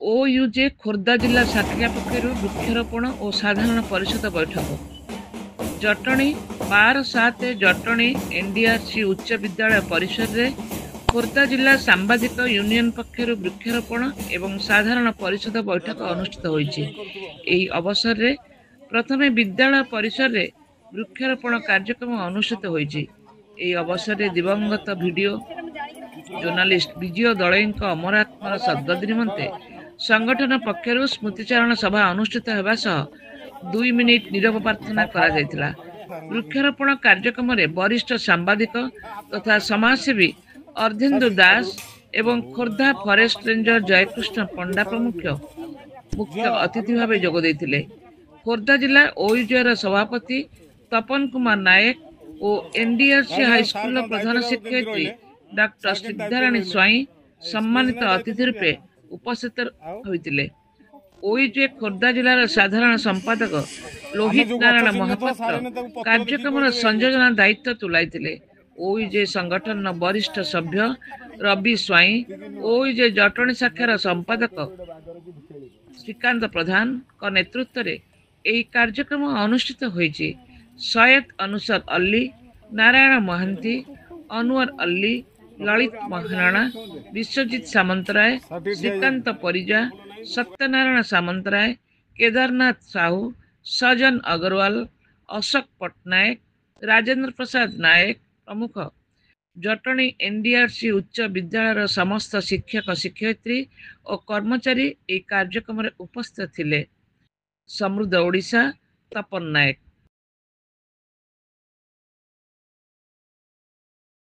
ओयूजे खोर्धा जिला शाखा पक्षर वृक्षरोपण और साधारण परिषद बैठक जटणी 12/7 जटणी एनडीआरसी उच्च विद्यालय परिसर रे खोर्धा जिला सांबादिक यूनियन पक्षर वृक्षरोपण एवं साधारण परिषद बैठक अनुष्ठित होती। अवसर रे प्रथमे विद्यालय परिसर रे वृक्षरोपण कार्यक्रम अनुष्ठित होती। अवसर रे दिवंगत वीडियो जर्नालीस्ट विजय दलईଙ୍କ अमर आत्मार सद्गति निमंते संगठन पक्षर स्मृतिचारण सभा अनुष्ठित होगा सह 2 मिनिट नीरव प्रार्थना करा जायतिला। वृक्षरोपण कार्यक्रम रे वरिष्ठ सांबादिक तथा समाजसेवी अर्धेन्दु दास एवं खोर्धा फॉरेस्ट रेंजर जयकृष्ण पंडा प्रमुख मुख्य अतिथि भाव जोग देथिले। खोर्धा जिला ओयूजेर सभापति तपन कुमार नायक और एनडीआरसी हाईस्कूल प्रधान शिक्षयित्री डॉक्टर सिद्धाराणी स्वाई सम्मानित अतिथि रूपे उपस्थित होइतिले। ओयूजे खोर्धा जिलार साधारण संपादक लोहित नारायण महापात्र कार्यक्रम संयोजना दायित्व तुलाइतिले। ओयूजे संगठन वरिष्ठ सभ्य रवि स्वाई ओयूजे जटणी शाखार संपादक श्रीकांत प्रधान का नेतृत्व रे एही कार्यक्रम अनुष्ठित होइछि। सैयद अनुसर अल्ली, नारायण महांती, अनवर अल्ली, ललित महाराणा, विश्वजीत सामंतराय, श्रीकांत परिजा, सत्यनारायण सामंतराय, केदारनाथ साहू, सजन अग्रवाल, अशोक पट्टनायक, राजेंद्र प्रसाद नायक प्रमुख जटणी एनडीआरसी उच्च विद्यालय समस्त शिक्षक शिक्षयित्री और कर्मचारी कार्यक्रम उपस्थित थिले। समृद्ध ओडिशा तपन नायक।